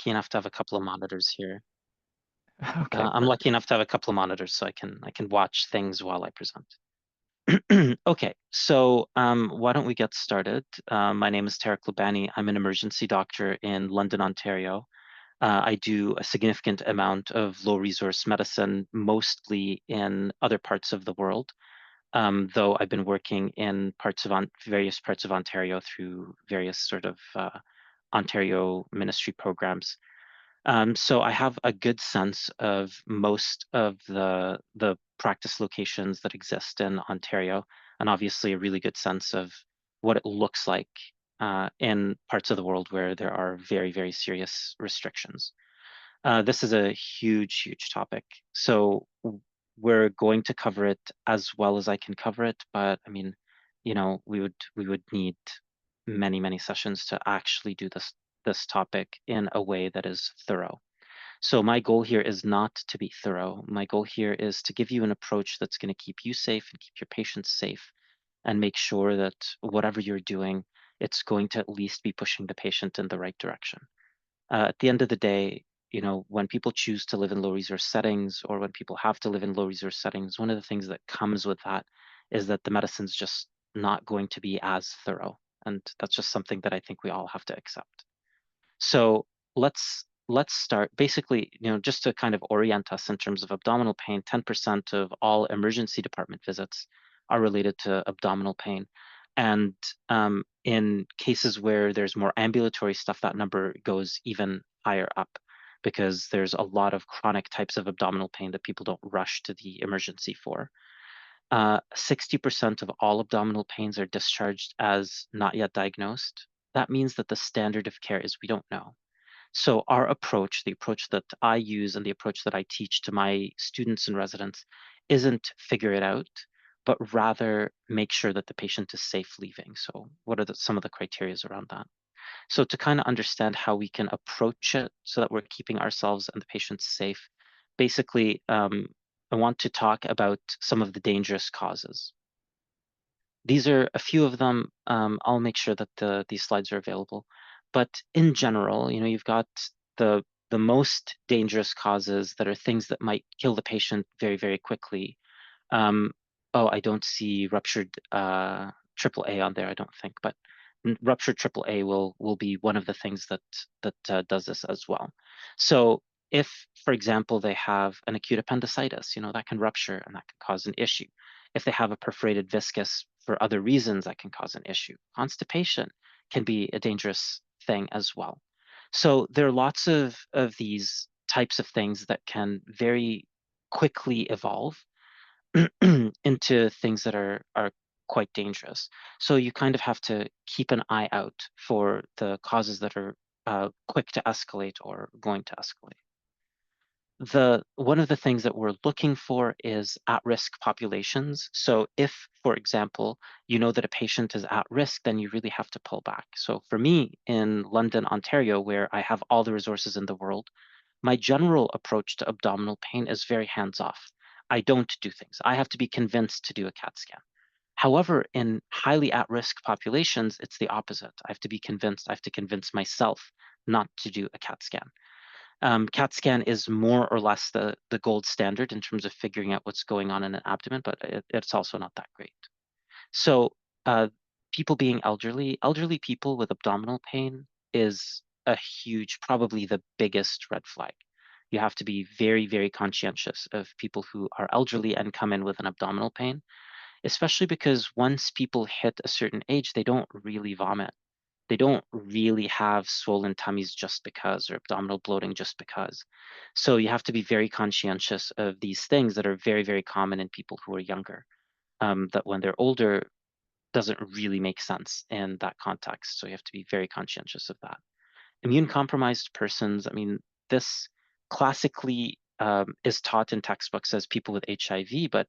lucky enough to have a couple of monitors here. Okay, I'm lucky perfect. enough to have a couple of monitors so I can watch things while I present. Okay, so why don't we get started? My name is Tarek Loubani. I'm an emergency doctor in London, Ontario. I do a significant amount of low resource medicine, mostly in other parts of the world, though I've been working in various parts of Ontario through various sort of Ontario ministry programs. So I have a good sense of most of the practice locations that exist in Ontario, and obviously a really good sense of what it looks like in parts of the world where there are very, very serious restrictions. This is a huge, huge topic. So we're going to cover it as well as I can cover it, but I mean, we would need many, many sessions to actually do this topic in a way that is thorough. So my goal here is not to be thorough. My goal here is to give you an approach that's going to keep you safe and keep your patients safe and make sure that whatever you're doing, it's going to at least be pushing the patient in the right direction. At the end of the day, when people choose to live in low resource settings or when people have to live in low resource settings, one of the things that comes with that is that the medicine's just not going to be as thorough. And that's just something that I think we all have to accept. So let's start. Basically, just to kind of orient us in terms of abdominal pain, 10% of all emergency department visits are related to abdominal pain. And in cases where there's more ambulatory stuff, that number goes even higher up because there's a lot of chronic types of abdominal pain that people don't rush to the emergency for. 60% of all abdominal pains are discharged as not yet diagnosed. That means that the standard of care is we don't know. So our approach, the approach that I use and the approach that I teach to my students and residents isn't figure it out, but rather make sure that the patient is safe leaving. So what are some of the criteria around that? So to kind of understand how we can approach it so that we're keeping ourselves and the patients safe, basically, I want to talk about some of the dangerous causes. These are a few of them. I'll make sure that these slides are available. But in general, you've got the most dangerous causes that are things that might kill the patient very, very quickly. Um, oh, I don't see ruptured AAA on there, I don't think, but ruptured AAA will be one of the things that does this as well. So if, for example, they have an acute appendicitis, that can rupture and that can cause an issue. If they have a perforated viscus for other reasons, that can cause an issue. Constipation can be a dangerous thing as well. So there are lots of these types of things that can very quickly evolve into things that are quite dangerous. So you kind of have to keep an eye out for the causes that are quick to escalate or going to escalate. One of the things that we're looking for is at-risk populations. So if, for example, you know that a patient is at risk, then you really have to pull back. So for me in London, Ontario, where I have all the resources in the world, my general approach to abdominal pain is very hands-off. I don't do things. I have to be convinced to do a CAT scan. However, in highly at-risk populations, it's the opposite. I have to be convinced. I have to convince myself not to do a CAT scan. CAT scan is more or less the gold standard in terms of figuring out what's going on in an abdomen, but it's also not that great. So uh, people being elderly people with abdominal pain is a huge, probably the biggest red flag. You have to be very, very conscientious of people who are elderly and come in with an abdominal pain, especially because once people hit a certain age, they don't really vomit. They don't really have swollen tummies just because or abdominal bloating just because. So you have to be very conscientious of these things that are very, very common in people who are younger. That when they're older doesn't really make sense in that context. So you have to be very conscientious of that. Immune compromised persons, I mean, this classically is taught in textbooks as people with HIV, but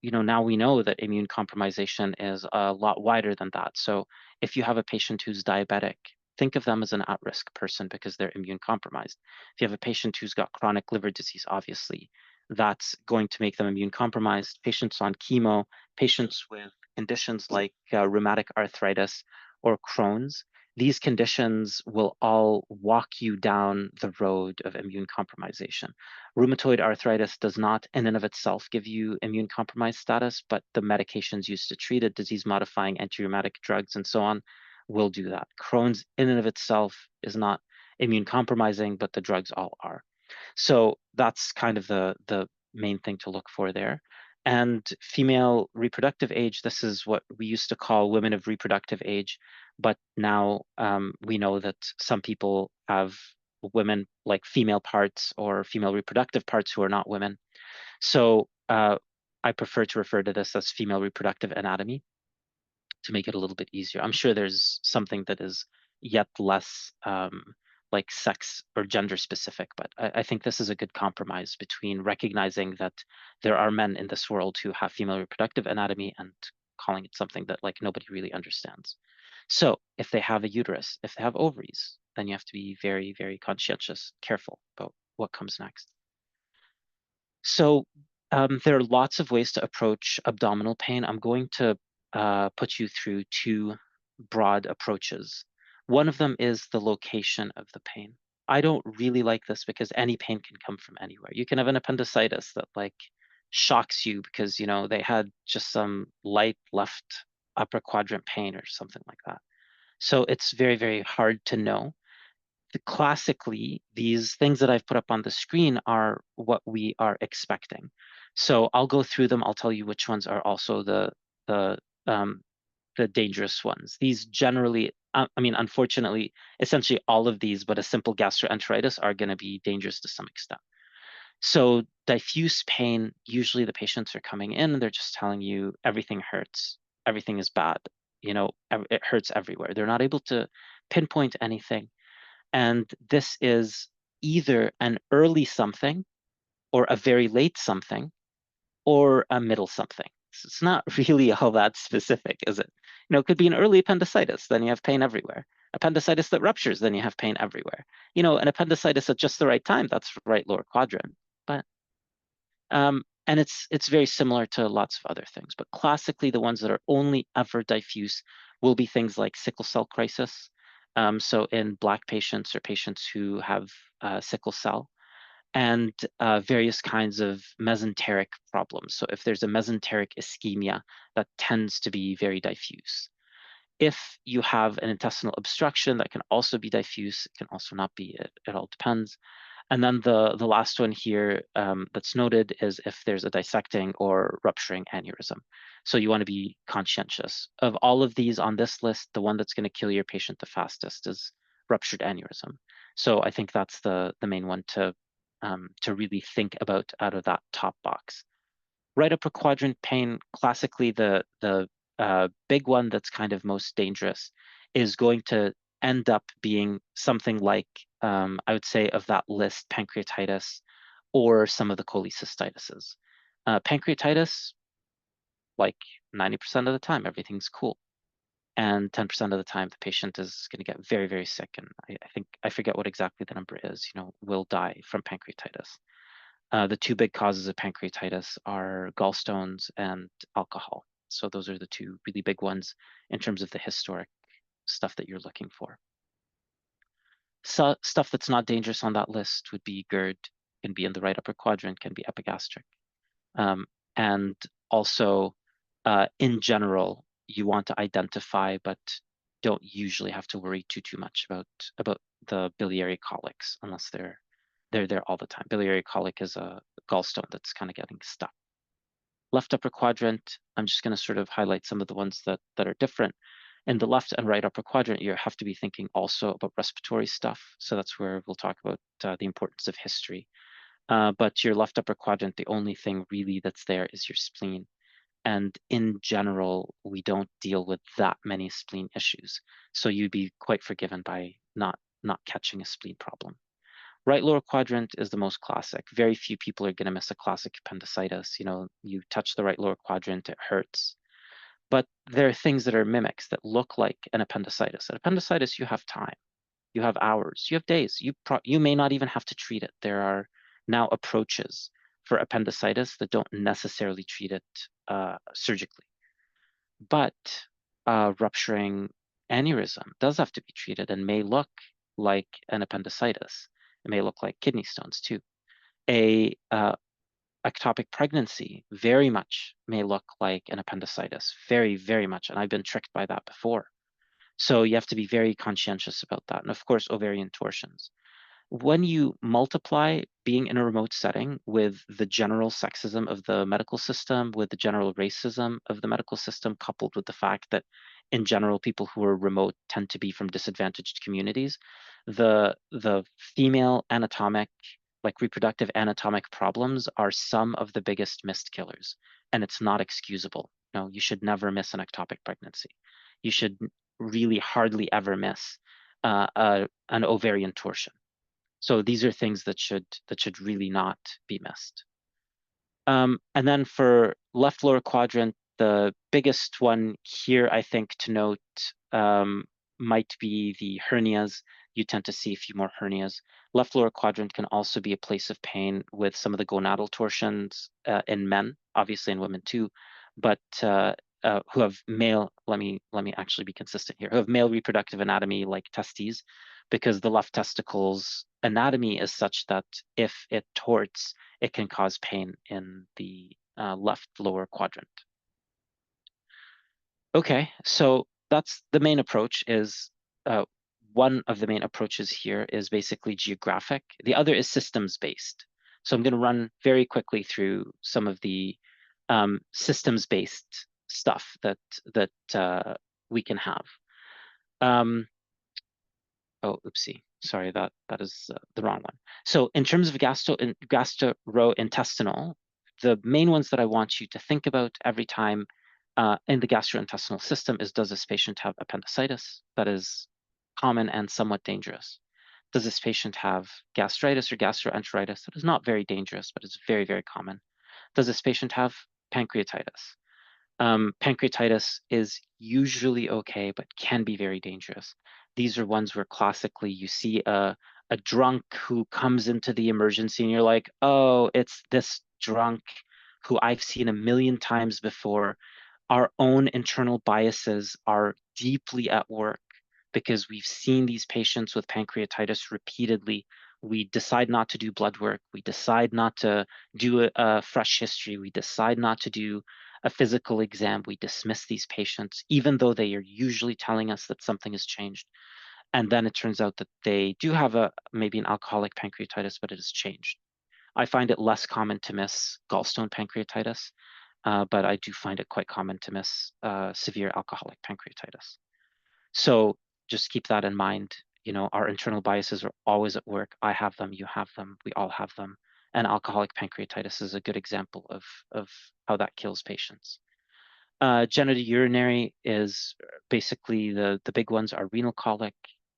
now we know that immune compromisation is a lot wider than that. So if you have a patient who's diabetic, think of them as an at-risk person because they're immune compromised. If you have a patient who's got chronic liver disease, obviously, that's going to make them immune compromised. Patients on chemo, patients with conditions like rheumatic arthritis or Crohn's, these conditions will all walk you down the road of immune compromisation. Rheumatoid arthritis does not, in and of itself, give you immune compromised status, but the medications used to treat it, disease modifying anti-rheumatic drugs, and so on, will do that. Crohn's, in and of itself, is not immune compromising, but the drugs all are. So that's kind of the main thing to look for there. And female reproductive age, this is what we used to call women of reproductive age, but now we know that some people have women like female parts or female reproductive parts who are not women. So I prefer to refer to this as female reproductive anatomy to make it a little bit easier. I'm sure there's something that is yet less like sex or gender specific, but I think this is a good compromise between recognizing that there are men in this world who have female reproductive anatomy and calling it something that like nobody really understands. So if they have a uterus, if they have ovaries, then you have to be very, very conscientious, careful about what comes next. So there are lots of ways to approach abdominal pain. I'm going to put you through two broad approaches. One of them is the location of the pain. I don't really like this because any pain can come from anywhere. You can have an appendicitis that like shocks you because, you know, they had just some light left upper quadrant pain or something like that. So it's very, very hard to know. Classically, these things that I've put up on the screen are what we are expecting. So I'll go through them. I'll tell you which ones are also the um, the dangerous ones. These generally, I mean, unfortunately, essentially all of these, but a simple gastroenteritis are going to be dangerous to some extent. So diffuse pain, usually the patients are coming in and they're just telling you everything hurts, everything is bad, you know, it hurts everywhere. They're not able to pinpoint anything. And this is either an early something or a very late something or a middle something. So it's not really all that specific, is it? You know, it could be an early appendicitis, then you have pain everywhere. Appendicitis that ruptures, then you have pain everywhere. You know, an appendicitis at just the right time, that's right lower quadrant. But and it's very similar to lots of other things. But classically, the ones that are only ever diffuse will be things like sickle cell crisis. So in Black patients or patients who have sickle cell, and various kinds of mesenteric problems. So if there's a mesenteric ischemia, that tends to be very diffuse. If you have an intestinal obstruction, that can also be diffuse. It can also not be. It all depends. And then the last one here that's noted is if there's a dissecting or rupturing aneurysm. So you want to be conscientious. Of all of these on this list, the one that's going to kill your patient the fastest is ruptured aneurysm. So I think that's the main one to really think about out of that top box. Right upper quadrant pain, classically the big one that's kind of most dangerous is going to end up being something like, I would say of that list, pancreatitis or some of the cholecystitises. Pancreatitis, like 90% of the time, everything's cool. And 10% of the time, the patient is going to get very, very sick. And I think, I forget what exactly the number is, you know, will die from pancreatitis. The two big causes of pancreatitis are gallstones and alcohol. So those are the two really big ones in terms of the historic stuff that you're looking for. So stuff that's not dangerous on that list would be GERD, can be in the right upper quadrant, can be epigastric. And also, in general, you want to identify, but don't usually have to worry too much about the biliary colics unless they're there all the time. Biliary colic is a gallstone that's kind of getting stuck. Left upper quadrant, I'm just going to sort of highlight some of the ones that are different. In the left and right upper quadrant, you have to be thinking also about respiratory stuff. So that's where we'll talk about the importance of history. But your left upper quadrant, the only thing really that's there is your spleen. And in general, we don't deal with that many spleen issues. So you'd be quite forgiven by not catching a spleen problem. Right lower quadrant is the most classic. Very few people are going to miss a classic appendicitis. You know, you touch the right lower quadrant, it hurts. But there are things that are mimics that look like an appendicitis. An appendicitis, you have time, you have hours, you have days. You may not even have to treat it. There are now approaches for appendicitis that don't necessarily treat it surgically. But rupturing aneurysm does have to be treated and may look like an appendicitis. It may look like kidney stones too. A ectopic pregnancy very much may look like an appendicitis, very, very much. And I've been tricked by that before. So you have to be very conscientious about that. And of course, ovarian torsions. When you multiply being in a remote setting with the general sexism of the medical system, with the general racism of the medical system, coupled with the fact that in general, people who are remote tend to be from disadvantaged communities, the female anatomic, like reproductive anatomic problems are some of the biggest missed killers, and it's not excusable. No, you should never miss an ectopic pregnancy. You should really hardly ever miss an ovarian torsion. So these are things that should really not be missed. And then for left lower quadrant, the biggest one here, I think, to note might be the hernias. You tend to see a few more hernias. Left lower quadrant can also be a place of pain with some of the gonadal torsions in men, obviously in women too, but who have male, let me actually be consistent here, who have male reproductive anatomy like testes, because the left testicle's anatomy is such that if it torts, it can cause pain in the left lower quadrant. Okay, so that's the main approach is one of the main approaches here is basically geographic. The other is systems based. So I'm going to run very quickly through some of the systems based stuff that we can have. Oh, oopsie. Sorry, that is the wrong one. So in terms of gastrointestinal, the main ones that I want you to think about every time in the gastrointestinal system is, does this patient have appendicitis? That is common and somewhat dangerous. Does this patient have gastritis or gastroenteritis? That is not very dangerous, but it's very, very common. Does this patient have pancreatitis? Pancreatitis is usually okay, but can be very dangerous. These are ones where classically you see a drunk who comes into the emergency and you're like, oh, it's this drunk who I've seen a million times before. Our own internal biases are deeply at work because we've seen these patients with pancreatitis repeatedly. We decide not to do blood work. We decide not to do a fresh history. We decide not to do a physical exam. We dismiss these patients, even though they are usually telling us that something has changed. And then it turns out that they do have maybe an alcoholic pancreatitis, but it has changed. I find it less common to miss gallstone pancreatitis, but I do find it quite common to miss severe alcoholic pancreatitis. So just keep that in mind. You know, our internal biases are always at work. I have them, you have them, we all have them. And alcoholic pancreatitis is a good example of how that kills patients. Genitourinary is basically the big ones are renal colic.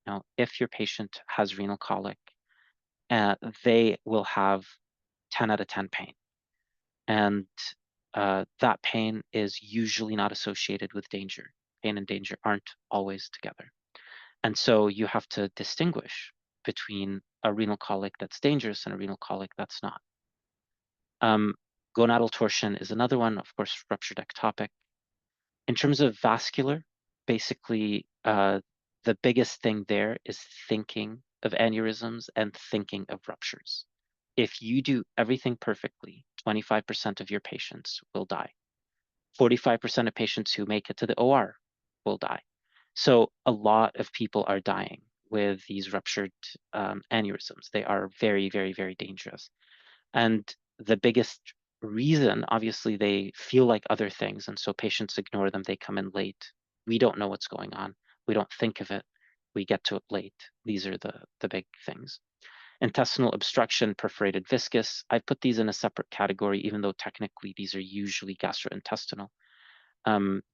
Now, if your patient has renal colic, they will have 10 out of 10 pain. And that pain is usually not associated with danger. Pain and danger aren't always together. And so you have to distinguish between a renal colic that's dangerous and a renal colic that's not. Gonadal torsion is another one, of course, ruptured ectopic. In terms of vascular, basically, the biggest thing there is thinking of aneurysms and thinking of ruptures. If you do everything perfectly, 25% of your patients will die. 45% of patients who make it to the OR will die. So a lot of people are dying with these ruptured aneurysms. They are very, very, very dangerous. And the biggest reason, obviously, they feel like other things. And so patients ignore them. They come in late. We don't know what's going on. We don't think of it. We get to it late. These are the big things. Intestinal obstruction, perforated viscous. I put these in a separate category, even though technically these are usually gastrointestinal.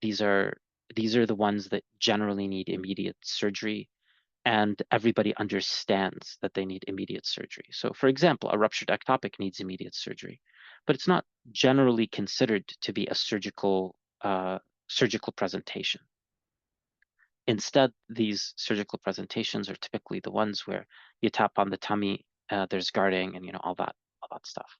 These are the ones that generally need immediate surgery, and everybody understands that they need immediate surgery. So, for example, a ruptured ectopic needs immediate surgery, but it's not generally considered to be a surgical presentation. Instead, these surgical presentations are typically the ones where you tap on the tummy, there's guarding, and all that stuff.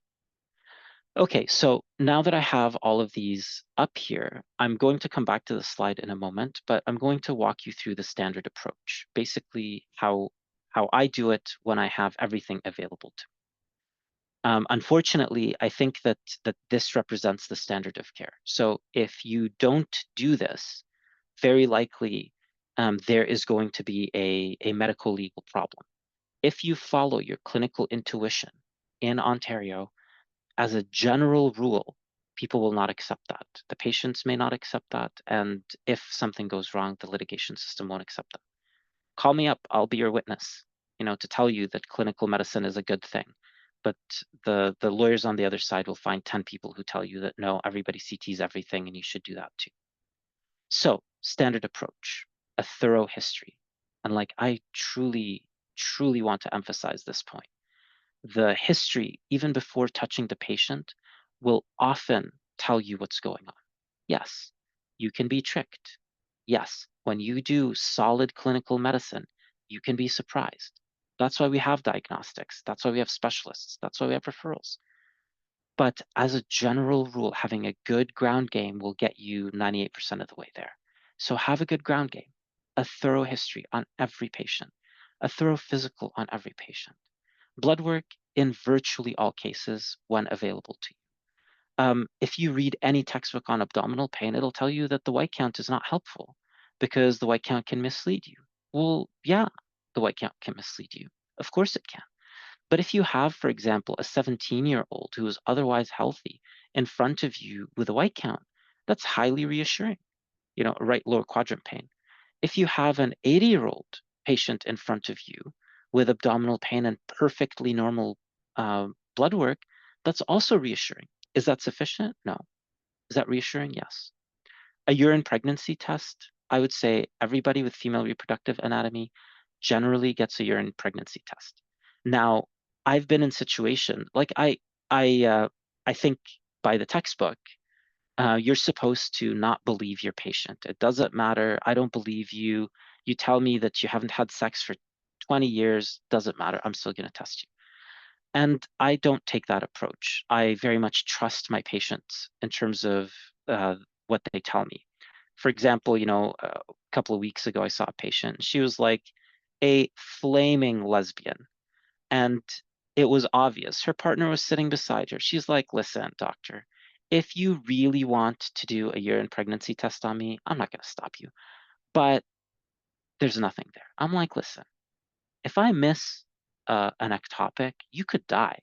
Okay, so now that I have all of these up here, I'm going to come back to the slide in a moment, but I'm going to walk you through the standard approach, basically how I do it when I have everything available to me. Unfortunately, I think that this represents the standard of care. So if you don't do this, very likely there is going to be a medical legal problem. If you follow your clinical intuition in Ontario, as a general rule, people will not accept that. The patients may not accept that. And if something goes wrong, the litigation system won't accept that. Call me up. I'll be your witness, to tell you that clinical medicine is a good thing. But the lawyers on the other side will find 10 people who tell you that no, everybody CTs everything and you should do that too. So, standard approach, a thorough history. And like I truly, truly want to emphasize this point, the history, even before touching the patient, will often tell you what's going on. Yes, you can be tricked. Yes, when you do solid clinical medicine, you can be surprised. That's why we have diagnostics. That's why we have specialists. That's why we have referrals. But as a general rule, having a good ground game will get you 98% of the way there. So have a good ground game, a thorough history on every patient, a thorough physical on every patient, blood work in virtually all cases when available to you. If you read any textbook on abdominal pain, it'll tell you that the white count is not helpful because the white count can mislead you. Well, yeah, the white count can mislead you. Of course it can. But if you have, for example, a 17-year-old who is otherwise healthy in front of you with a white count, that's highly reassuring, right lower quadrant pain. If you have an 80-year-old patient in front of you with abdominal pain and perfectly normal blood work, that's also reassuring. Is that sufficient? No. Is that reassuring? Yes. A urine pregnancy test, I would say everybody with female reproductive anatomy generally gets a urine pregnancy test. Now, I've been in situations like I I think by the textbook, you're supposed to not believe your patient. It doesn't matter. I don't believe you. You tell me that you haven't had sex for 20 years, doesn't matter. I'm still going to test you. And I don't take that approach. I very much trust my patients in terms of what they tell me. For example, a couple of weeks ago, I saw a patient. She was like a flaming lesbian. And it was obvious. Her partner was sitting beside her. She's like, listen, doctor, if you really want to do a urine pregnancy test on me, I'm not going to stop you. But there's nothing there. I'm like, listen, if I miss an ectopic, you could die.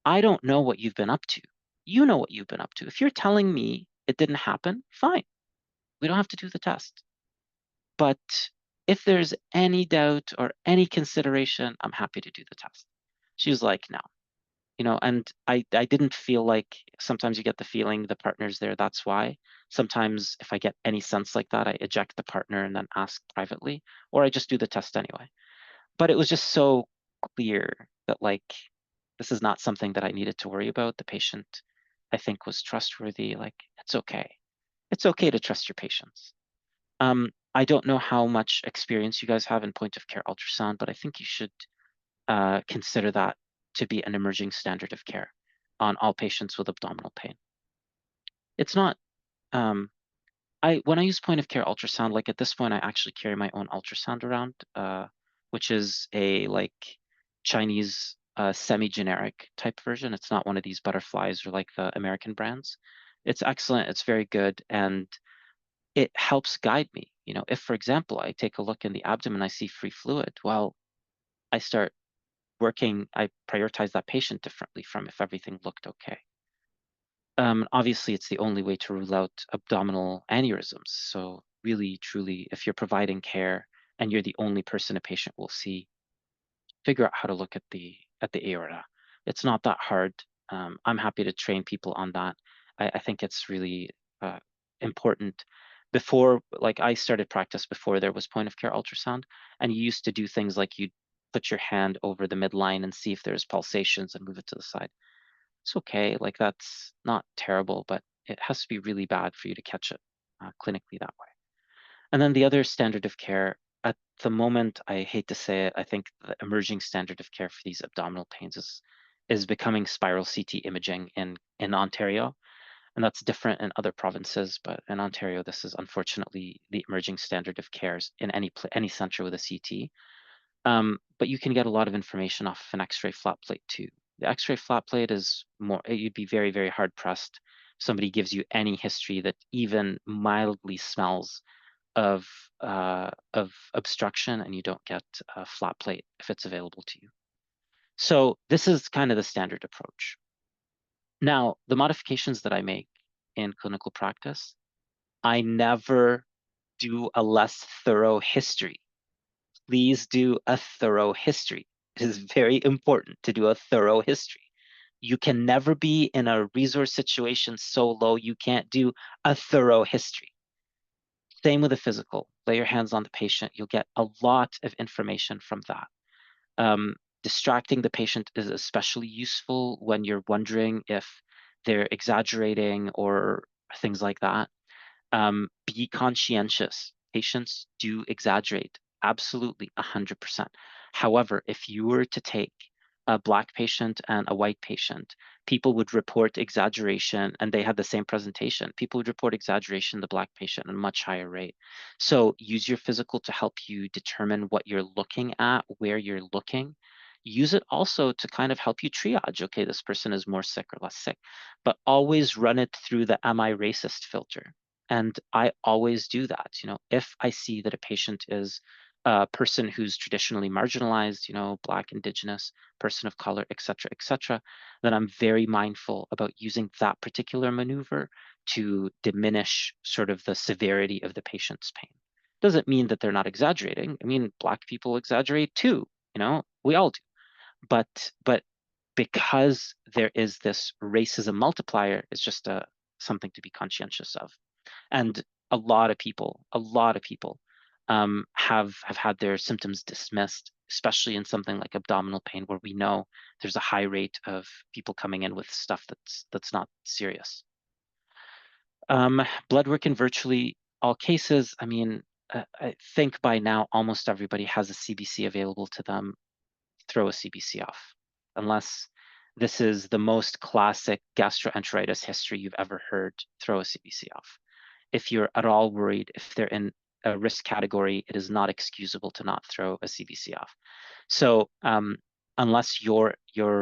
I don't know what you've been up to. You know what you've been up to. If you're telling me it didn't happen, fine. We don't have to do the test. But if there's any doubt or any consideration, I'm happy to do the test. She was like, no, and I didn't feel like sometimes you get the feeling the partner's there. That's why sometimes if I get any sense like that, I eject the partner and then ask privately, or I just do the test anyway. But it was just so clear that like this is not something that I needed to worry about. The patient, I think, was trustworthy. Like it's okay. It's okay to trust your patients. I don't know how much experience you guys have in point of care ultrasound, but I think you should consider that to be an emerging standard of care on all patients with abdominal pain. It's not, um, when I use point of care ultrasound, like at this point, I actually carry my own ultrasound around, which is a like Chinese semi-generic type version. It's not one of these butterflies or like the American brands. It's excellent. It's very good. And it helps guide me. If, for example, I take a look in the abdomen, I see free fluid, well, I start I prioritize that patient differently from if everything looked okay. Obviously, it's the only way to rule out abdominal aneurysms. So really, truly, if you're providing care and you're the only person a patient will see, figure out how to look at the aorta. It's not that hard. I'm happy to train people on that. I think it's really uh, important. Before, like I started practice before there was point of care ultrasound, and you used to do things like you put your hand over the midline and see if there's pulsations and move it to the side. It's okay, like that's not terrible, but it has to be really bad for you to catch it clinically that way. And then the other standard of care, at the moment, I hate to say it, I think the emerging standard of care for these abdominal pains is becoming spiral CT imaging in Ontario, and that's different in other provinces. But in Ontario, this is unfortunately the emerging standard of care in any center with a CT. But you can get a lot of information off of an X-ray flat plate too. The X-ray flat plate is more, you'd be very, very hard pressed. Somebody gives you any history that even mildly smells of obstruction, and you don't get a flat plate if it's available to you. So this is kind of the standard approach. Now, the modifications that I make in clinical practice, I never do a less thorough history. Please do a thorough history. It is very important to do a thorough history. You can never be in a resource situation so low you can't do a thorough history. Same with a physical. Lay your hands on the patient. You'll get a lot of information from that. Distracting the patient is especially useful when you're wondering if they're exaggerating or things like that. Be conscientious. Patients do exaggerate, absolutely 100%. However, if you were to take a Black patient and a white patient, people would report exaggeration, and they had the same presentation. People would report exaggeration in the Black patient at a much higher rate. So use your physical to help you determine what you're looking at, where you're looking. Use it also to kind of help you triage. Okay, this person is more sick or less sick, but always run it through the am I racist filter. And I always do that. If I see that a patient is a person who's traditionally marginalized, Black, Indigenous, person of color, et cetera, then I'm very mindful about using that particular maneuver to diminish sort of the severity of the patient's pain. Doesn't mean that they're not exaggerating. I mean, Black people exaggerate too, we all do. But because there is this racism multiplier, it's just something to be conscientious of. And a lot of people have had their symptoms dismissed, especially in something like abdominal pain, where we know there's a high rate of people coming in with stuff that's not serious. Blood work in virtually all cases. I mean, I think by now almost everybody has a CBC available to them. Throw a CBC off, unless this is the most classic gastroenteritis history you've ever heard. Throw a CBC off. If you're at all worried, if they're in a risk category, it is not excusable to not throw a CBC off. So unless your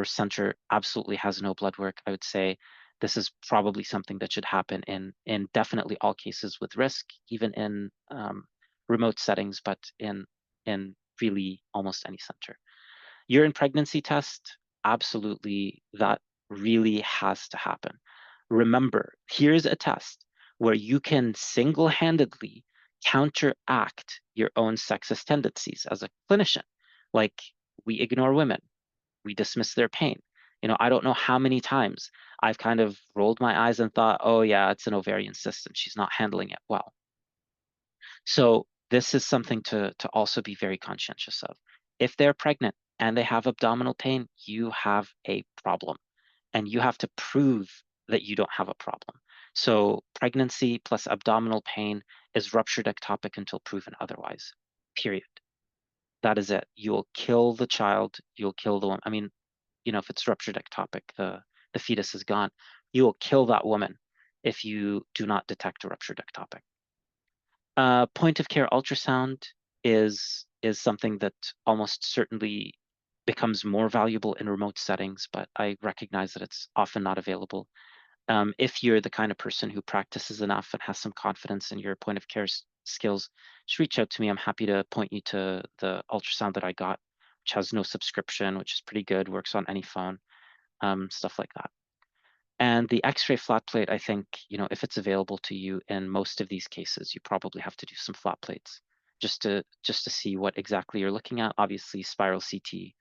center absolutely has no blood work, I would say this is probably something that should happen in definitely all cases with risk, even in remote settings, but in really almost any center. Urine pregnancy test, absolutely, that really has to happen. Remember, here's a test where you can single-handedly counteract your own sexist tendencies as a clinician. Like, we ignore women, we dismiss their pain. I don't know how many times I've kind of rolled my eyes and thought, oh yeah, it's an ovarian cyst and she's not handling it well. So this is something to also be very conscientious of. If they're pregnant and they have abdominal pain, you have a problem, and you have to prove that you don't have a problem. So pregnancy plus abdominal pain is ruptured ectopic until proven otherwise, period. That is it. You'll kill the child, you'll kill the woman. I mean, if it's ruptured ectopic, the fetus is gone. You will kill that woman if you do not detect a ruptured ectopic. Point of care ultrasound is something that almost certainly becomes more valuable in remote settings, but I recognize that it's often not available. If you're the kind of person who practices enough and has some confidence in your point of care skills, just reach out to me. I'm happy to point you to the ultrasound that I got, which has no subscription, which is pretty good, works on any phone, stuff like that. And the X-ray flat plate, I think, if it's available to you in most of these cases, you probably have to do some flat plates just to see what exactly you're looking at. Obviously, spiral CT,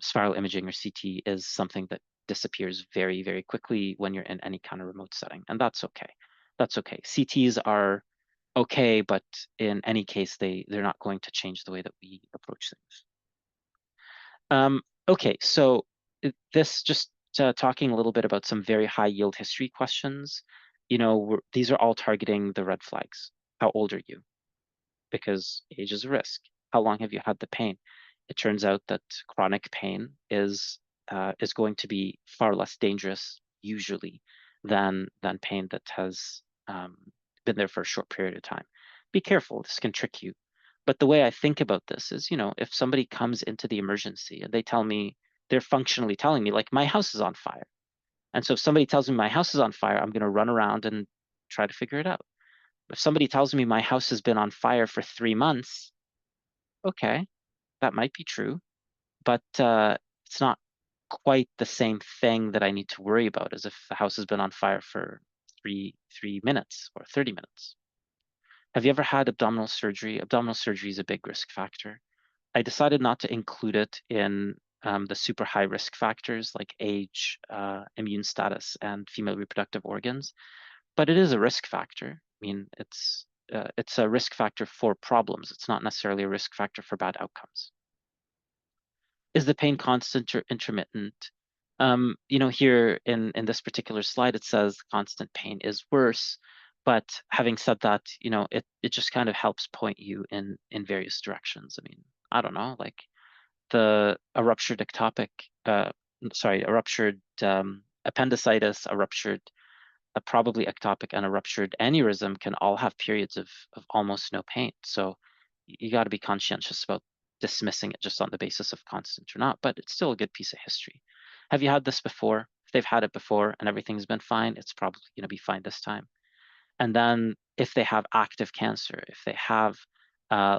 spiral imaging or CT is something that disappears very, very quickly when you're in any kind of remote setting, and that's okay. That's okay. CTs are okay, but in any case, they're not going to change the way that we approach things. Okay, so this just talking a little bit about some very high yield history questions. These are all targeting the red flags. How old are you? Because age is a risk. How long have you had the pain? It turns out that chronic pain is is going to be far less dangerous usually than pain that has been there for a short period of time. Be careful, this can trick you. But the way I think about this is, if somebody comes into the emergency and they tell me, they're functionally telling me, like, my house is on fire. And so if somebody tells me my house is on fire, I'm going to run around and try to figure it out. If somebody tells me my house has been on fire for 3 months, okay, that might be true, but it's not quite the same thing that I need to worry about as if the house has been on fire for three minutes or 30 minutes. Have you ever had abdominal surgery? Abdominal surgery is a big risk factor. I decided not to include it in the super high risk factors like age, immune status, and female reproductive organs, but it is a risk factor. I mean, it's a risk factor for problems. It's not necessarily a risk factor for bad outcomes. Is the pain constant or intermittent? Here in this particular slide, it says constant pain is worse. But having said that, it just kind of helps point you in various directions. I mean, I don't know, like a ruptured ectopic, a ruptured appendicitis, a ruptured probably ectopic and a ruptured aneurysm can all have periods of almost no pain. So you got to be conscientious about dismissing it just on the basis of constant or not, but it's still a good piece of history. Have you had this before? If they've had it before and everything's been fine, it's probably going to be fine this time. And then if they have active cancer, if they have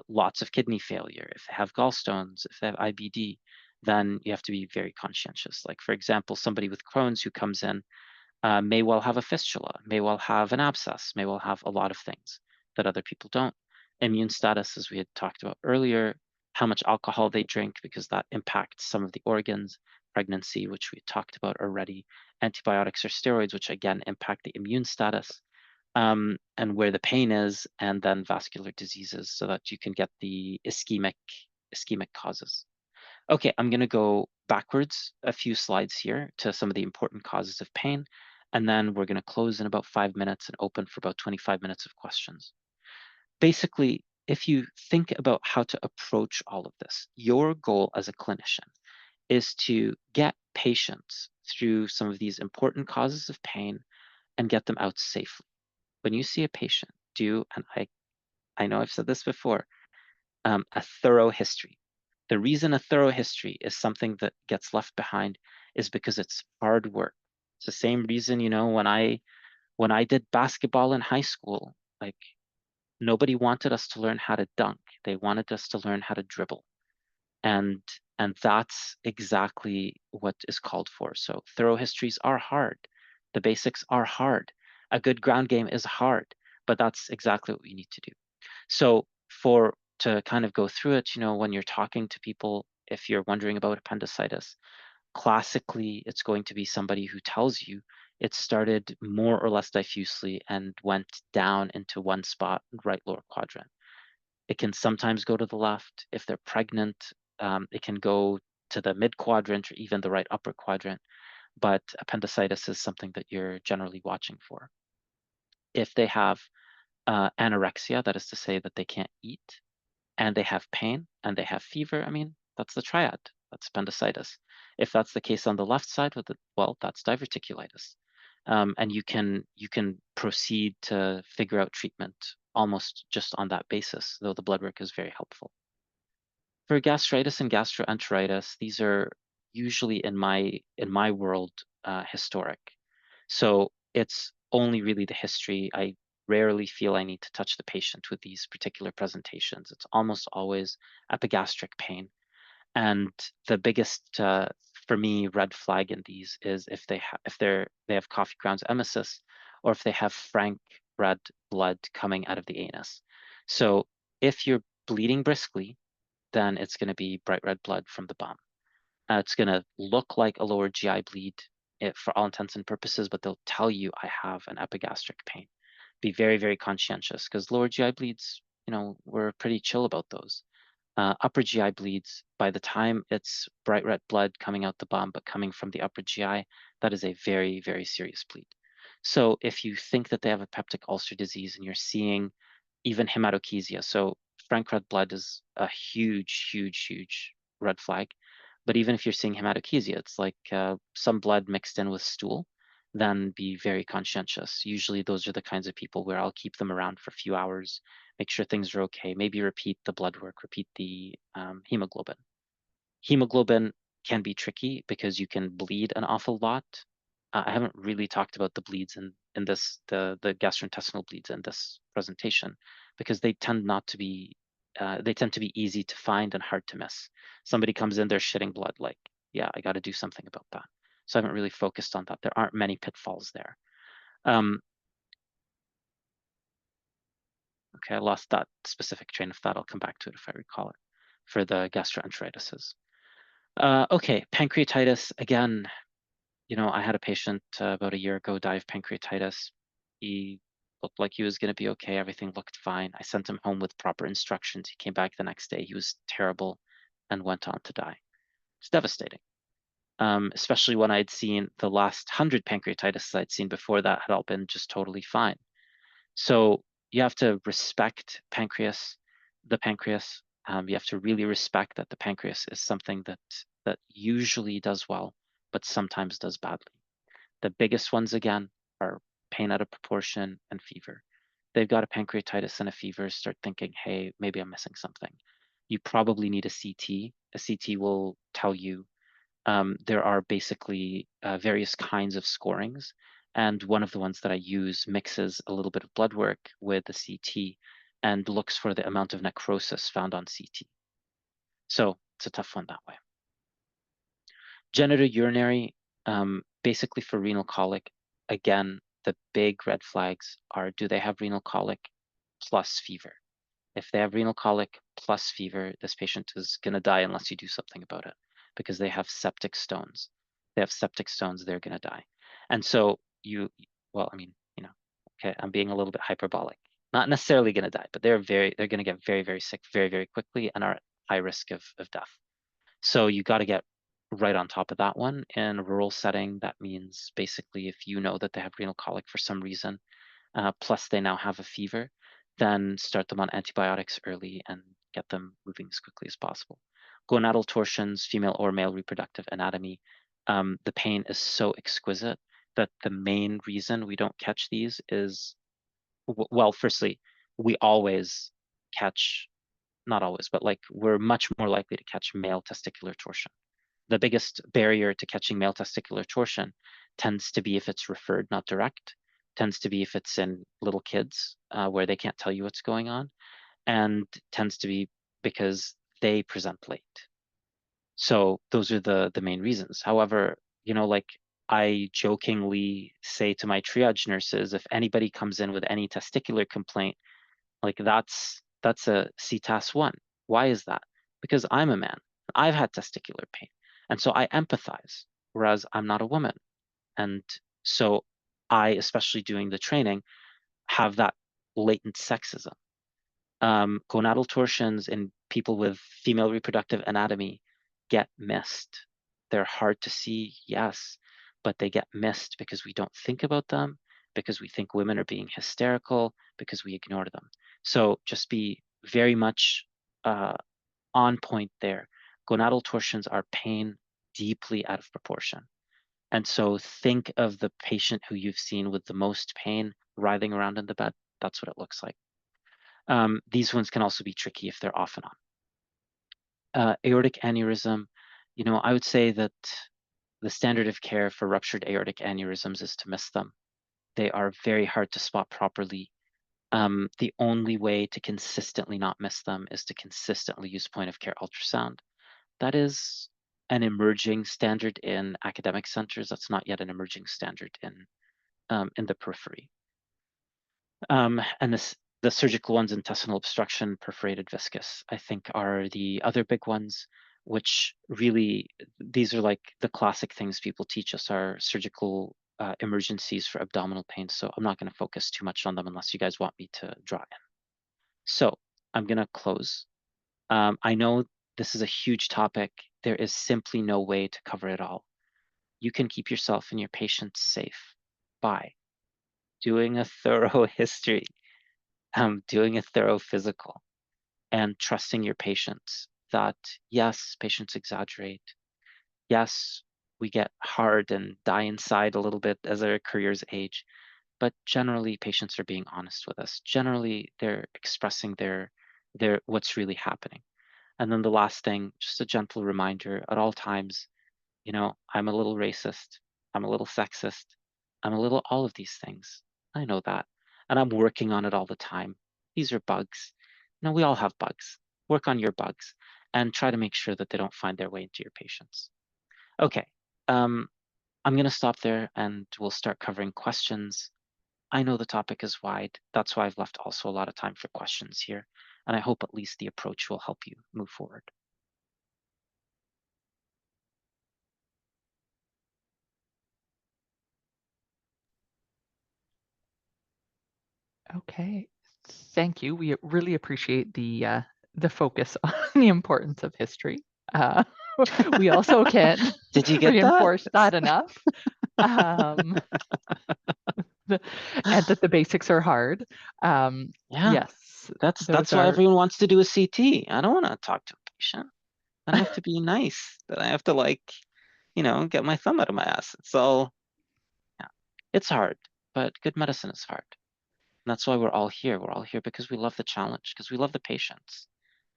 lots of kidney failure, if they have gallstones, if they have IBD, then you have to be very conscientious. Like, for example, somebody with Crohn's who comes in may well have a fistula, may well have an abscess, may well have a lot of things that other people don't. Immune status, as we had talked about earlier, how much alcohol they drink, because that impacts some of the organs, pregnancy, which we talked about already, antibiotics or steroids, which again impact the immune status, and where the pain is, and then vascular diseases so that you can get the ischemic causes. Okay, I'm going to go backwards a few slides here to some of the important causes of pain, and then we're going to close in about 5 minutes and open for about 25 minutes of questions. Basically, if you think about how to approach all of this, your goal as a clinician is to get patients through some of these important causes of pain and get them out safely. When you see a patient, and I know I've said this before, a thorough history. The reason a thorough history is something that gets left behind is because it's hard work. It's the same reason, when I did basketball in high school, like, nobody wanted us to learn how to dunk. They wanted us to learn how to dribble. And and that's exactly what is called for. So thorough histories are hard. The basics are hard. A good ground game is hard, but that's exactly what we need to do. So to kind of go through it, when you're talking to people, if you're wondering about appendicitis, classically, it's going to be somebody who tells you it started more or less diffusely and went down into one spot, right lower quadrant. It can sometimes go to the left. If they're pregnant, it can go to the mid quadrant or even the right upper quadrant. But appendicitis is something that you're generally watching for. If they have anorexia, that is to say that they can't eat, and they have pain and they have fever, I mean, that's the triad. That's appendicitis. If that's the case on the left side well, that's diverticulitis. And you can proceed to figure out treatment almost just on that basis, though the blood work is very helpful. For gastritis and gastroenteritis, these are usually in my world historic. So it's only really the history. I rarely feel I need to touch the patient with these particular presentations. It's almost always epigastric pain. And the biggest, for me, red flag in these is if they have coffee grounds emesis, or if they have frank red blood coming out of the anus. So if you're bleeding briskly, then it's going to be bright red blood from the bum. It's going to look like a lower GI bleed for all intents and purposes, but they'll tell you I have an epigastric pain. Be very, very conscientious, because lower GI bleeds, we're pretty chill about those. Upper GI bleeds, by the time it's bright red blood coming out the bum, but coming from the upper GI, that is a very, very serious bleed. So if you think that they have a peptic ulcer disease and you're seeing even hematochezia, so frank red blood is a huge, huge, huge red flag. But even if you're seeing hematochezia, it's like some blood mixed in with stool, then be very conscientious. Usually those are the kinds of people where I'll keep them around for a few hours, make sure things are okay, maybe repeat the blood work, repeat the hemoglobin. Hemoglobin can be tricky because you can bleed an awful lot. I haven't really talked about the bleeds in this, the gastrointestinal bleeds in this presentation, because they tend not to be, they tend to be easy to find and hard to miss. Somebody comes in, they're shitting blood, like, yeah, I got to do something about that. So I haven't really focused on that. There aren't many pitfalls there. Okay, I lost that specific train of thought. I'll come back to it if I recall it for the gastroenteritises. Okay, pancreatitis, again, I had a patient about a year ago die of pancreatitis. He looked like he was going to be okay. Everything looked fine. I sent him home with proper instructions. He came back the next day. He was terrible and went on to die. It's devastating, especially when I'd seen the last 100 pancreatitis I'd seen before that had all been just totally fine. So you have to respect the pancreas. You have to really respect that the pancreas is something that usually does well, but sometimes does badly. The biggest ones, again, are pain out of proportion and fever. They've got a pancreatitis and a fever, start thinking, hey, maybe I'm missing something. You probably need a CT. A CT will tell you there are basically various kinds of scorings. And one of the ones that I use mixes a little bit of blood work with the CT and looks for the amount of necrosis found on CT. So it's a tough one that way. Genitourinary, basically for renal colic, again, the big red flags are, do they have renal colic plus fever? If they have renal colic plus fever, this patient is going to die unless you do something about it because they have septic stones. They have septic stones, they're going to die. And so well, I mean, okay, I'm being a little bit hyperbolic. Not necessarily going to die, but they're going to get very, very sick very, very quickly and are at high risk of death. So you got to get right on top of that one. In a rural setting, that means basically if you know that they have renal colic for some reason, plus they now have a fever, then start them on antibiotics early and get them moving as quickly as possible. Gonadal torsions, female or male reproductive anatomy, the pain is so exquisite that the main reason we don't catch these is, well, firstly, we always catch, not always, but like we're much more likely to catch male testicular torsion. The biggest barrier to catching male testicular torsion tends to be if it's referred, not direct, tends to be if it's in little kids where they can't tell you what's going on, and tends to be because they present late. So those are the main reasons. However, like I jokingly say to my triage nurses, if anybody comes in with any testicular complaint, like that's a CTAS1. Why is that? Because I'm a man. I've had testicular pain. And so I empathize, whereas I'm not a woman. And so I, especially doing the training, have that latent sexism. Gonadal torsions in people with female reproductive anatomy get missed. They're hard to see, yes, but they get missed because we don't think about them, because we think women are being hysterical, because we ignore them. So just be very much on point there. Gonadal torsions are pain deeply out of proportion. And so think of the patient who you've seen with the most pain writhing around in the bed. That's what it looks like. These ones can also be tricky if they're off and on. Aortic aneurysm, I would say that the standard of care for ruptured aortic aneurysms is to miss them. They are very hard to spot properly. The only way to consistently not miss them is to consistently use point of care ultrasound. That is an emerging standard in academic centers. That's not yet an emerging standard in the periphery. And the surgical ones, intestinal obstruction, perforated viscous, I think are the other big ones, which really, these are like the classic things people teach us are surgical emergencies for abdominal pain. So I'm not going to focus too much on them unless you guys want me to draw in. So I'm going to close. I know this is a huge topic. There is simply no way to cover it all. You can keep yourself and your patients safe by doing a thorough history, doing a thorough physical, and trusting your patients that, yes, patients exaggerate. Yes, we get hard and die inside a little bit as our careers age, but generally patients are being honest with us. Generally, they're expressing their what's really happening. And then the last thing, just a gentle reminder at all times, I'm a little racist, I'm a little sexist, I'm a little all of these things. I know that. And I'm working on it all the time. These are bugs. We all have bugs. Work on your bugs and try to make sure that they don't find their way into your patients. Okay. Um, I'm going to stop there and we'll start covering questions. I know the topic is wide. That's why I've left also a lot of time for questions here. And I hope at least the approach will help you move forward. Okay. Thank you. We really appreciate the focus on the importance of history. Uh, we also can't Did you get that? reinforce that enough. Um, and that the basics are hard. Yeah, Yes, that's those that's why are. everyone wants to do a CT. I don't want to talk to a patient. Then I have to be nice. Then I have to get my thumb out of my ass. Yeah, it's hard, but good medicine is hard. And that's why we're all here. We're all here because we love the challenge, because we love the patients.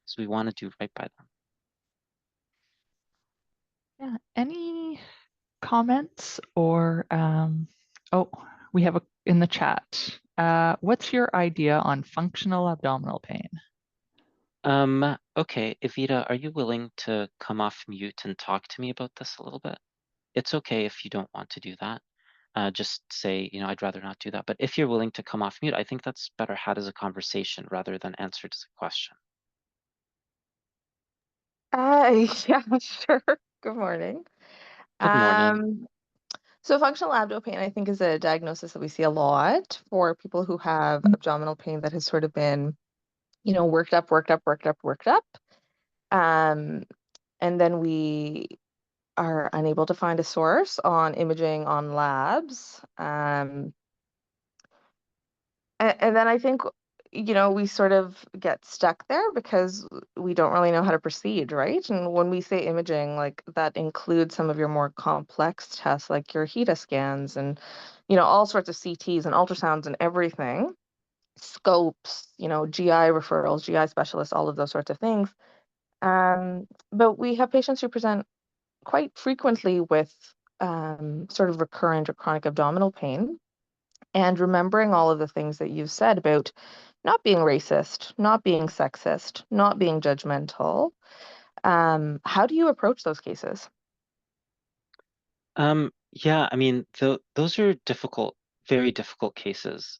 So we want to do right by them. Yeah. Any comments or oh, we have in the chat. What's your idea on functional abdominal pain? Okay, Evita, are you willing to come off mute and talk to me about this a little bit? It's okay if you don't want to do that. Just say, I'd rather not do that. But if you're willing to come off mute, I think that's better had as a conversation rather than answered as a question. Yeah, sure. Good morning. Good morning. Um, so functional abdo pain, I think, is a diagnosis that we see a lot for people who have abdominal pain that has sort of been, worked up, worked up, worked up, worked up. Um, and then we are unable to find a source on imaging on labs. And then I think, we sort of get stuck there because we don't really know how to proceed, right? And when we say imaging, like that includes some of your more complex tests, like your HETA scans and, all sorts of CTs and ultrasounds and everything, scopes, GI referrals, GI specialists, all of those sorts of things. But we have patients who present quite frequently with sort of recurrent or chronic abdominal pain. And remembering all of the things that you've said about not being racist, not being sexist, not being judgmental, how do you approach those cases? Yeah, I mean, those are difficult, very difficult cases.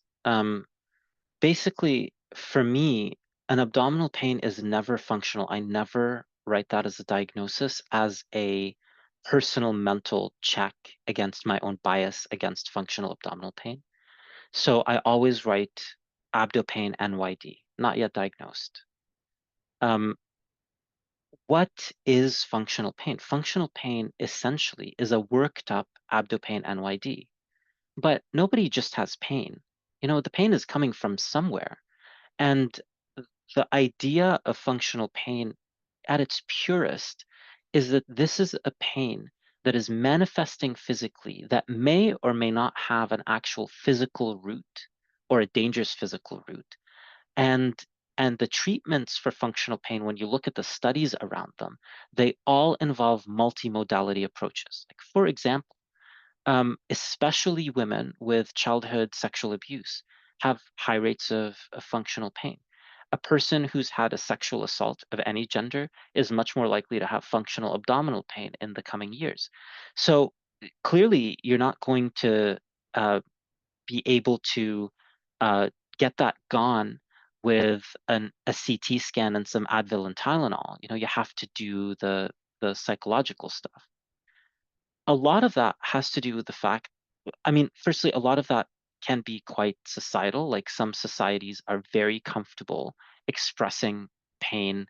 Basically, for me, an abdominal pain is never functional. I never write that as a diagnosis, as a personal mental check against my own bias against functional abdominal pain. So I always write abdo pain NYD, not yet diagnosed. Um, what is functional pain? Functional pain essentially is a worked up abdo pain NYD, but nobody just has pain. The pain is coming from somewhere. And the idea of functional pain at its purest is that this is a pain that is manifesting physically that may or may not have an actual physical root or a dangerous physical root. And and the treatments for functional pain, when you look at the studies around them, they all involve multimodality approaches. Like, for example, especially women with childhood sexual abuse have high rates of functional pain. A person who's had a sexual assault of any gender is much more likely to have functional abdominal pain in the coming years. So clearly, you're not going to be able to uh, get that gone with a CT scan and some Advil and Tylenol. You have to do the psychological stuff. A lot of that has to do with the fact, I mean, firstly, a lot of that can be quite societal. Like some societies are very comfortable expressing pain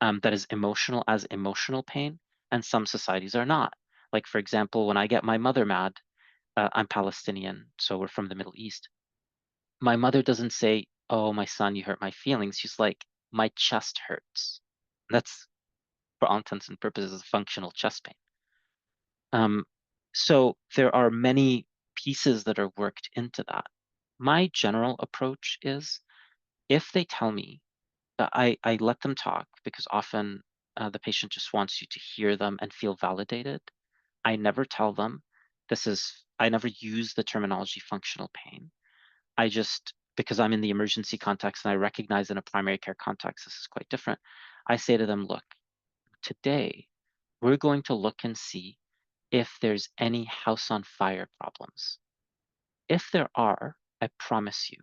that is emotional as emotional pain, and some societies are not. Like, for example, when I get my mother mad, I'm Palestinian, so we're from the Middle East. My mother doesn't say, "Oh, my son, you hurt my feelings." She's like, "My chest hurts." That's, for all intents and purposes, functional chest pain. So there are many pieces that are worked into that. My general approach is if they tell me that I let them talk because often the patient just wants you to hear them and feel validated. I never tell them I never use the terminology functional pain. I just, because I'm in the emergency context and I recognize in a primary care context, this is quite different. I say to them, look, today we're going to look and see if there's any house on fire problems. If there are, I promise you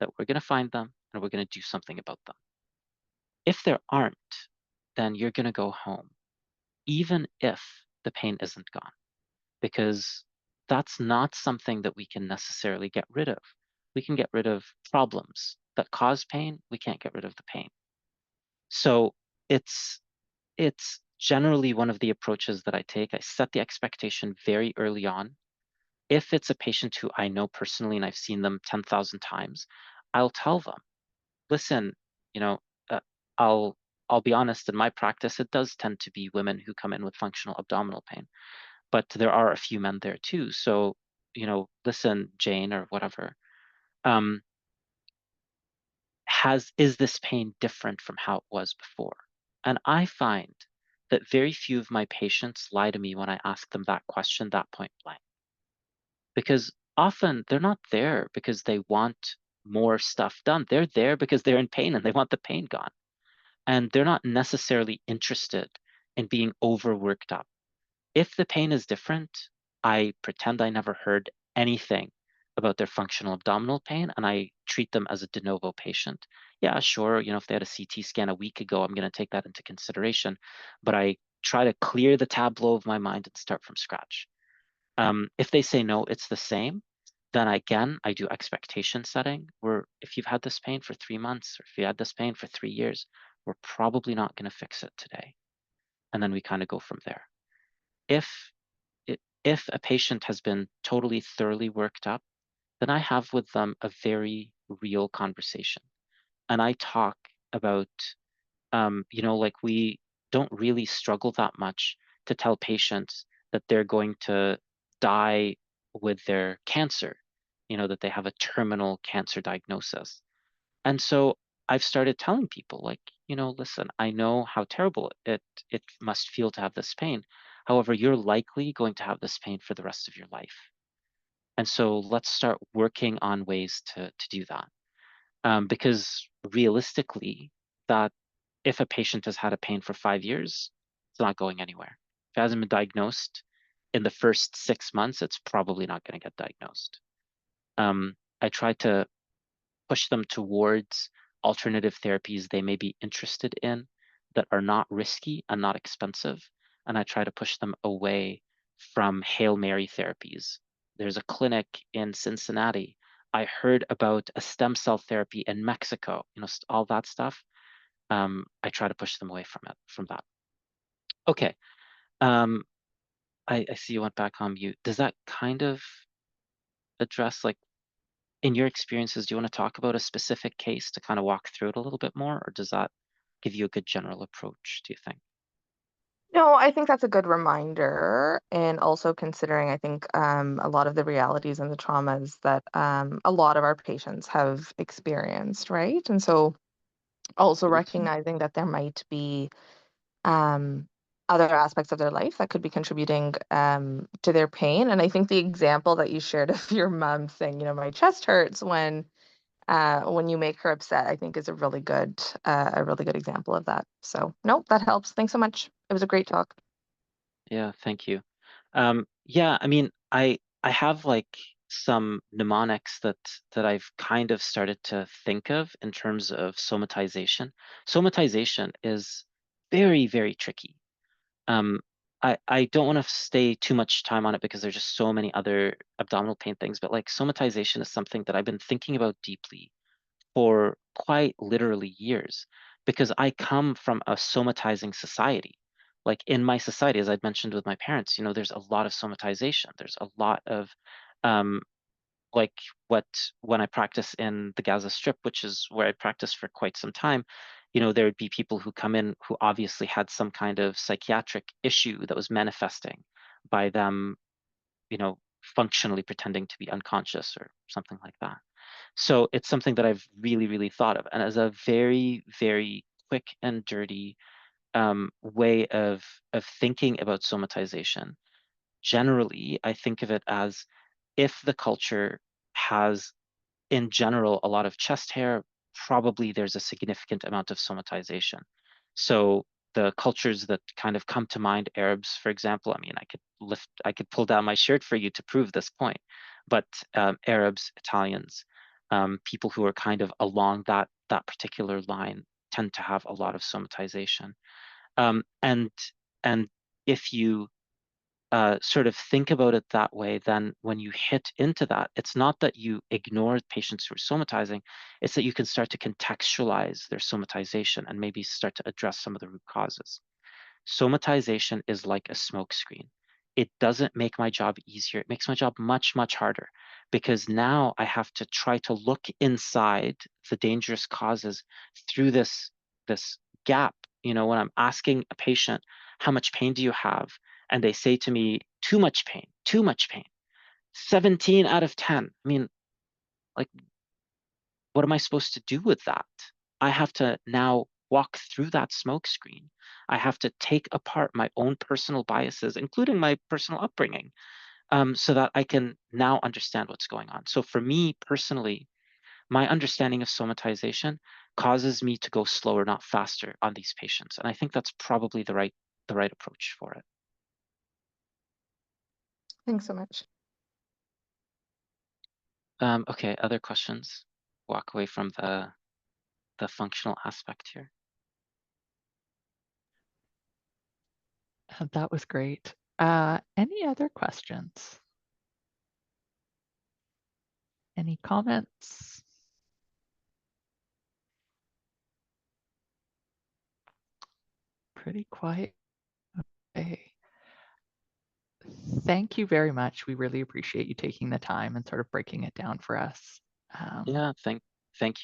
that we're going to find them and we're going to do something about them. If there aren't, then you're going to go home, even if the pain isn't gone, because that's not something that we can necessarily get rid of. We can get rid of problems that cause pain. We can't get rid of the pain. So it's it's generally one of the approaches that I take. I set the expectation very early on. If it's a patient who I know personally and I've seen them 10,000 times, I'll tell them, listen, you know, uh, I'll I'll be honest, in my practice, it does tend to be women who come in with functional abdominal pain, but there are a few men there too. So, listen, Jane or whatever, um, is this pain different from how it was before? And I find that very few of my patients lie to me when I ask them that question, that point blank, because often they're not there because they want more stuff done. They're there because they're in pain and they want the pain gone. And they're not necessarily interested in being overworked up. If the pain is different, I pretend I never heard anything about their functional abdominal pain and I treat them as a de novo patient. Yeah, sure, if they had a CT scan a week ago, I'm going to take that into consideration, but I try to clear the tableau of my mind and start from scratch. If they say no, it's the same, then again, I do expectation setting where if you've had this pain for 3 months or if you had this pain for 3 years, we're probably not going to fix it today. And then we kind of go from there. If if a patient has been totally thoroughly worked up, then I have with them a very real conversation. And I talk about, like we don't really struggle that much to tell patients that they're going to die with their cancer, that they have a terminal cancer diagnosis. And so I've started telling people like, listen, I know how terrible it must feel to have this pain. However, you're likely going to have this pain for the rest of your life. And so let's start working on ways to do that. Because realistically, that if a patient has had a pain for 5 years, it's not going anywhere. If it hasn't been diagnosed in the first 6 months, it's probably not going to get diagnosed. I try to push them towards alternative therapies they may be interested in that are not risky and not expensive. And I try to push them away from Hail Mary therapies. There's a clinic in Cincinnati. I heard about a stem cell therapy in Mexico, all that stuff. I try to push them away from that. Okay. Um, I see you went back on mute. Does that kind of address like in your experiences, do you want to talk about a specific case to kind of walk through it a little bit more, or does that give you a good general approach, do you think? No, I think that's a good reminder. And also considering, I think, a lot of the realities and the traumas that a lot of our patients have experienced, right? And so also recognizing that there might be um, other aspects of their life that could be contributing to their pain. And I think the example that you shared of your mom saying, my chest hurts when you make her upset, I think is a really good example of that. So, nope, that helps. Thanks so much. It was a great talk. Yeah, thank you. Yeah, I mean, I have like some mnemonics that I've kind of started to think of in terms of somatization. Somatization is very, very tricky. Um, I don't want to stay too much time on it because there's just so many other abdominal pain things, but like somatization is something that I've been thinking about deeply for quite literally years because I come from a somatizing society. Like in my society, as I'd mentioned with my parents, there's a lot of somatization. There's a lot of um, like what when I practice in the Gaza Strip, which is where I practiced for quite some time, there would be people who come in who obviously had some kind of psychiatric issue that was manifesting. by them, functionally pretending to be unconscious or something like that. So it's something that I've really, really thought of, and as a very, very quick and dirty way of thinking about somatization. Generally, I think of it as if the culture has, in general, a lot of chest hair, probably there's a significant amount of somatization. So the cultures that kind of come to mind, Arabs, for example, I mean, I could pull down my shirt for you to prove this point, but Arabs, Italians, people who are kind of along that particular line tend to have a lot of somatization. And if you sort of think about it that way, then when you hit into that, it's not that you ignore patients who are somatizing, it's that you can start to contextualize their somatization and maybe start to address some of the root causes. Somatization is like a smoke screen. It doesn't make my job easier. It makes my job much, much harder because now I have to try to look inside the dangerous causes through this gap. When I'm asking a patient, how much pain do you have? And they say to me, too much pain, too much pain. 17 out of 10. I mean, like, what am I supposed to do with that? I have to now walk through that smoke screen. I have to take apart my own personal biases, including my personal upbringing, so that I can now understand what's going on. So for me personally, my understanding of somatization causes me to go slower, not faster on these patients. And I think that's probably the right approach for it. Thanks so much. Okay, other questions? Walk away from the functional aspect here. That was great. Any other questions? Any comments? Pretty quiet. Okay. Thank you very much. We really appreciate you taking the time and sort of breaking it down for us. Yeah, thank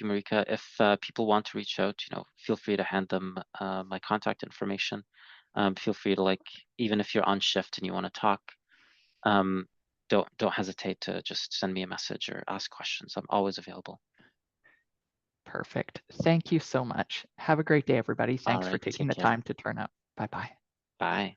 you, Marika. If people want to reach out, feel free to hand them my contact information. Feel free to, even if you're on shift and you want to talk, don't hesitate to just send me a message or ask questions. I'm always available. Perfect. Thank you so much. Have a great day, everybody. All Thanks for right, taking take the care. time to turn up. Bye-bye. Bye.